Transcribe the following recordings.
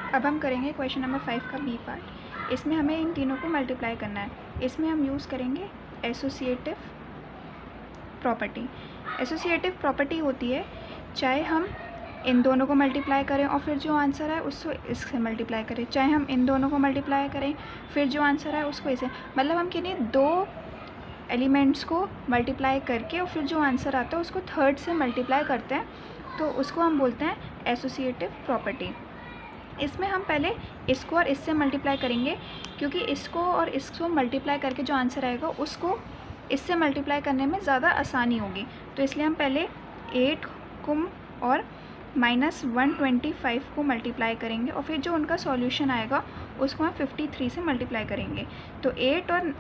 अब हम करेंगे क्वेश्चन नंबर 5 का बी पार्ट। इसमें हमें इन तीनों को मल्टीप्लाई करना है। इसमें हम यूज़ करेंगे एसोसिएटिव प्रॉपर्टी। एसोसिएटिव प्रॉपर्टी होती है चाहे हम इन दोनों को मल्टीप्लाई करें और फिर जो आंसर है उसको इससे मल्टीप्लाई करें, चाहे हम इन दोनों को मल्टीप्लाई करें फिर जो आंसर है उसको इसे, मतलब हम किन्हीं दो एलिमेंट्स को मल्टीप्लाई करके और फिर जो आंसर आता है उसको थर्ड से मल्टीप्लाई करते हैं, तो उसको हम बोलते हैं एसोसिएटिव प्रॉपर्टी। इसमें हम पहले इसको और इससे मल्टीप्लाई करेंगे, क्योंकि इसको और इसको मल्टीप्लाई करके जो आंसर आएगा उसको इससे मल्टीप्लाई करने में ज़्यादा आसानी होगी। तो इसलिए हम पहले 8 को और -125 को मल्टीप्लाई करेंगे और फिर जो उनका सॉल्यूशन आएगा उसको हम 53 से मल्टीप्लाई करेंगे। तो 8 और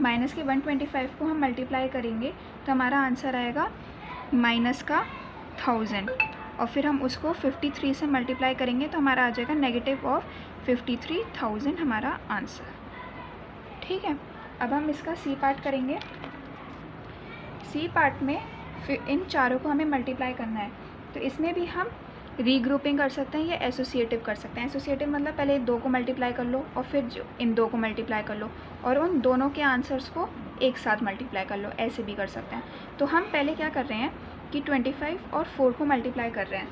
माइनस के 125 को हम मल्टीप्लाई करेंगे तो हमारा आंसर आएगा -1000 और फिर हम उसको 53 से मल्टीप्लाई करेंगे तो हमारा आ जाएगा -53,000 हमारा आंसर। ठीक है, अब हम इसका सी पार्ट करेंगे। सी पार्ट में फिर इन चारों को हमें मल्टीप्लाई करना है, तो इसमें भी हम रीग्रुपिंग कर सकते हैं या एसोसिएटिव कर सकते हैं। एसोसिएटिव मतलब पहले दो को मल्टीप्लाई कर लो और फिर जो इन दो को मल्टीप्लाई कर लो और उन दोनों के आंसर्स को एक साथ मल्टीप्लाई कर लो, ऐसे भी कर सकते हैं। तो हम पहले क्या कर रहे हैं कि 25 और 4 को मल्टीप्लाई कर रहे हैं,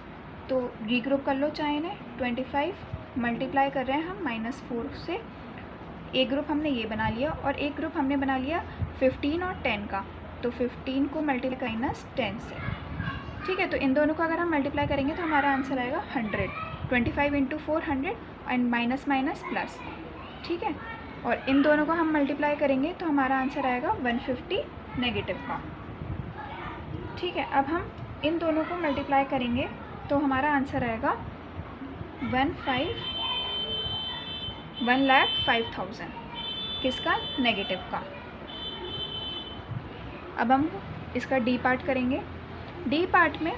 तो रीग्रुप कर लो चाहे इन्हें। 25 मल्टीप्लाई कर रहे हैं हम -4 से, एक ग्रुप हमने ये बना लिया और एक ग्रुप हमने बना लिया 15 और 10 का, तो 15 को मल्टीप्लाई -10 से। ठीक है, तो इन दोनों को अगर हम मल्टीप्लाई करेंगे तो हमारा आंसर आएगा 100। 25 × 4 100 एंड माइनस माइनस प्लस। ठीक है, और इन दोनों को हम मल्टीप्लाई करेंगे तो हमारा आंसर आएगा 150 नेगेटिव का। ठीक है, अब हम इन दोनों को मल्टीप्लाई करेंगे तो हमारा आंसर आएगा 1,05,000 किसका, नेगेटिव का। अब हम इसका डी पार्ट करेंगे। डी पार्ट में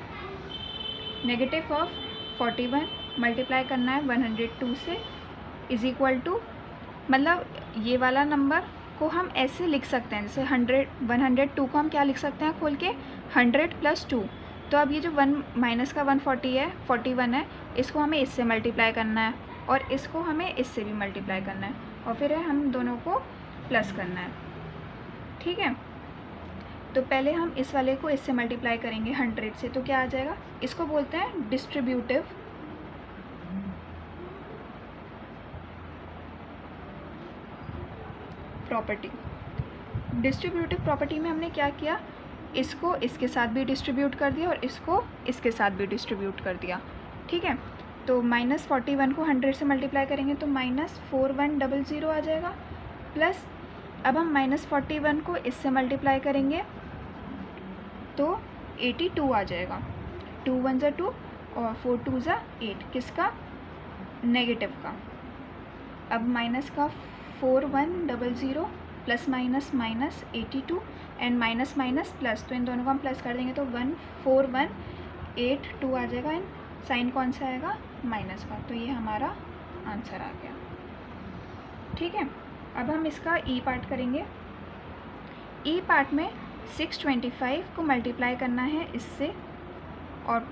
-41 मल्टीप्लाई करना है 102 से इज इक्वल टू, मतलब ये वाला नंबर को हम ऐसे लिख सकते हैं जैसे 102 को हम क्या लिख सकते हैं खोल के, 100 + 2। तो अब ये जो माइनस का 140 है, 41 है, इसको हमें इससे मल्टीप्लाई करना है और इसको हमें इससे भी मल्टीप्लाई करना है और फिर हम दोनों को प्लस करना है। ठीक है, तो पहले हम इस वाले को इससे मल्टीप्लाई करेंगे 100 से, तो क्या आ जाएगा, इसको बोलते हैं डिस्ट्रीब्यूटिव प्रॉपर्टी। डिस्ट्रीब्यूटिव प्रॉपर्टी में हमने क्या किया, इसको इसके साथ भी डिस्ट्रीब्यूट कर दिया और इसको इसके साथ भी डिस्ट्रीब्यूट कर दिया। ठीक है, तो -41 को 100 से मल्टीप्लाई करेंगे तो -4100 आ जाएगा, प्लस अब हम -41 को इससे मल्टीप्लाई करेंगे तो 82 आ जाएगा। 2 1 ज़ा 2 और 4 2 ज़ा 8 किसका, नेगेटिव का। अब माइनस का 4100 plus minus -82 and minus minus plus, तो इन दोनों को हम प्लस कर देंगे तो 14182 आ जाएगा एंड साइन कौन सा आएगा, माइनस का। तो ये हमारा आंसर आ गया। ठीक है, अब हम इसका ई पार्ट करेंगे। ई पार्ट में 625 को मल्टीप्लाई करना है इससे, और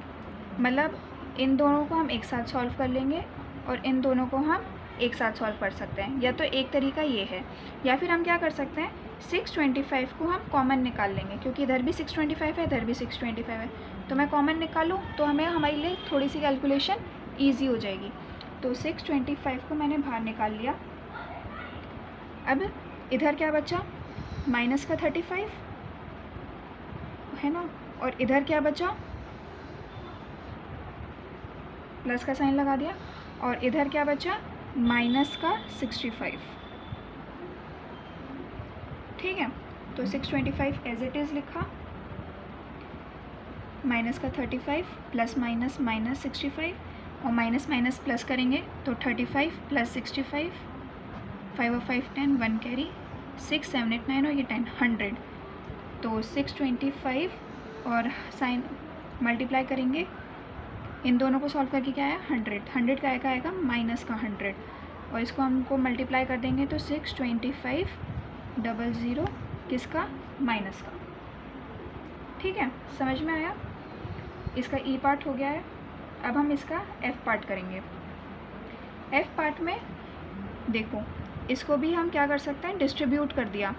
मतलब इन दोनों को हम एक साथ सॉल्व कर लेंगे और इन दोनों को हम एक साथ सॉल्व कर सकते हैं। या तो एक तरीका ये है, या फिर हम क्या कर सकते हैं 625 को हम कॉमन निकाल लेंगे, क्योंकि इधर भी 625 है इधर भी 625 है, तो मैं कॉमन निकालूँ तो हमें हमारे लिए थोड़ी सी कैलकुलेशन ईजी हो जाएगी। तो 625 को मैंने बाहर निकाल लिया। अब इधर क्या बचा, माइनस का 35 है ना, और इधर क्या बचा, प्लस का साइन लगा दिया, और इधर क्या बचा, माइनस का 65। ठीक है, तो 625 एज इट इज़ लिखा, माइनस का 35 प्लस माइनस -65 और माइनस माइनस प्लस करेंगे तो 35 + 65, 5 और 5 10, 1 कैरी, 6 7 8 9 और ये 10, 100। तो 625 और साइन मल्टीप्लाई करेंगे, इन दोनों को सॉल्व करके क्या आया, 100 का आएगा माइनस का 100 और इसको हमको मल्टीप्लाई कर देंगे तो 62500 किसका, माइनस का। ठीक है, समझ में आया। इसका ई पार्ट हो गया है। अब हम इसका एफ पार्ट करेंगे। एफ पार्ट में देखो, इसको भी हम क्या कर सकते हैं, डिस्ट्रीब्यूट कर दिया,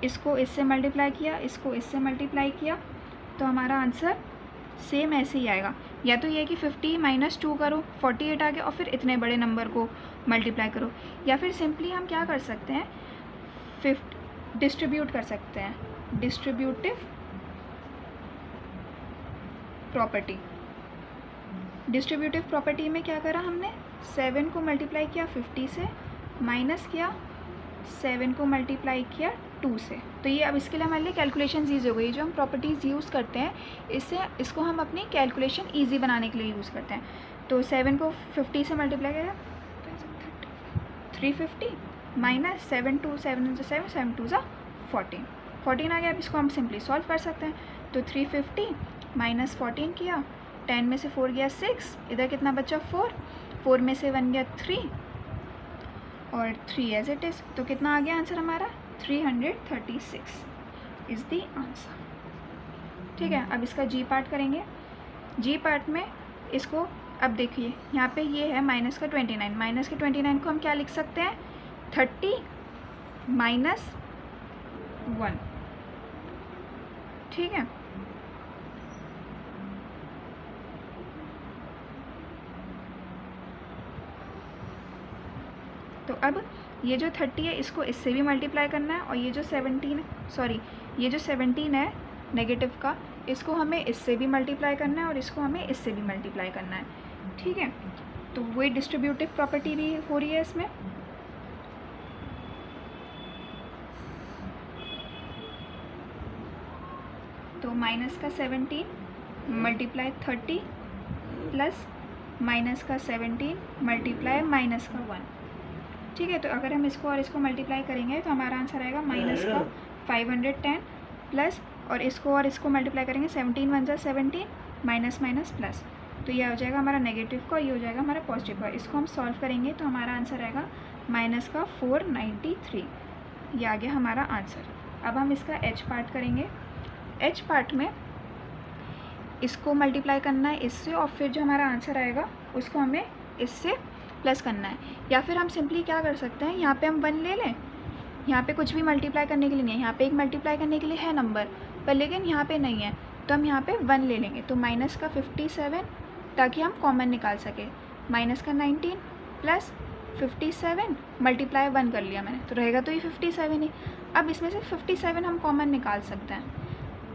इसको इससे मल्टीप्लाई किया, इसको इससे मल्टीप्लाई किया, तो हमारा आंसर सेम ऐसे ही आएगा। या तो ये कि 50 - 2 करो, 48 आ गया, और फिर इतने बड़े नंबर को मल्टीप्लाई करो, या फिर सिंपली हम क्या कर सकते हैं, डिस्ट्रीब्यूट कर सकते हैं, डिस्ट्रीब्यूटिव प्रॉपर्टी। डिस्ट्रीब्यूटिव प्रॉपर्टी में क्या करा हमने, 7 को मल्टीप्लाई किया 50 से, माइनस किया 7 को मल्टीप्लाई किया 2 से। तो ये अब इसके लिए हमारे लिए कैलकुलेशन ईजी हो गई। जो हम प्रॉपर्टीज़ यूज़ करते हैं इसको हम अपनी कैलकुलेशन ईजी बनाने के लिए यूज़ करते हैं। तो 7 को 50 से मल्टीप्लाई किया 350 माइनस 7 2 7 7 7 2 14 आ गया। अब इसको हम सिंपली सॉल्व कर सकते हैं। तो 350 माइनस 14 किया, 10 में से 4 गया 6, इधर कितना बचा 4 में से 1 गया 3 और 3 एज इट इज़। तो कितना आ गया आंसर हमारा, 336 इज़ दी आंसर। ठीक है, अब इसका जी पार्ट करेंगे। जी पार्ट में इसको अब देखिए, यहाँ पे ये है माइनस का 29 को हम क्या लिख सकते हैं, 30 माइनस 1। ठीक है, तो अब ये जो 30 है इसको इससे भी मल्टीप्लाई करना है, और ये जो 17 है नेगेटिव का, इसको हमें इससे भी मल्टीप्लाई करना है और इसको हमें इससे भी मल्टीप्लाई करना है। ठीक है, तो वही डिस्ट्रीब्यूटिव प्रॉपर्टी भी हो रही है इसमें। तो माइनस का 17 मल्टीप्लाई 30 प्लस माइनस का 17 मल्टीप्लाई माइनस का 1। ठीक है, तो अगर हम इसको और इसको मल्टीप्लाई करेंगे तो हमारा आंसर आएगा माइनस का 510 प्लस, और इसको और इसको मल्टीप्लाई करेंगे 17 1 जा 17 माइनस माइनस प्लस, तो ये हो जाएगा हमारा नेगेटिव का, ये हो जाएगा हमारा पॉजिटिव का। इसको हम सॉल्व करेंगे तो हमारा आंसर आएगा माइनस का 493। ये आ गया हमारा आंसर। अब हम इसका एच पार्ट करेंगे। एच पार्ट में इसको मल्टीप्लाई करना है इससे, और फिर जो हमारा आंसर आएगा उसको हमें इससे प्लस करना है। या फिर हम सिंपली क्या कर सकते हैं, यहाँ पे हम 1 ले लें, यहाँ पे कुछ भी मल्टीप्लाई करने के लिए नहीं है, यहाँ पे एक मल्टीप्लाई करने के लिए है नंबर पर, लेकिन यहाँ पे नहीं है, तो हम यहाँ पे 1 ले लेंगे। तो माइनस का 57 ताकि हम कॉमन निकाल सके, माइनस का 19 प्लस 57 मल्टीप्लाई 1 कर लिया मैंने, तो रहेगा तो ये 57 ही। अब इसमें से 57 हम कॉमन निकाल सकते हैं।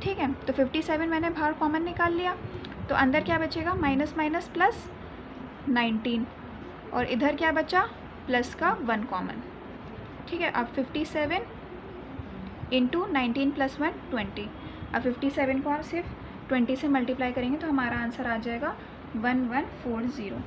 ठीक है, तो 57 मैंने बाहर कॉमन निकाल लिया, तो अंदर क्या बचेगा, माइनस माइनस प्लस 19, और इधर क्या बचा, प्लस का 1 कॉमन। ठीक है, अब 57 इंटू 19 प्लस 1 20। अब 57 को हम सिर्फ 20 से मल्टीप्लाई करेंगे तो हमारा आंसर आ जाएगा 1140।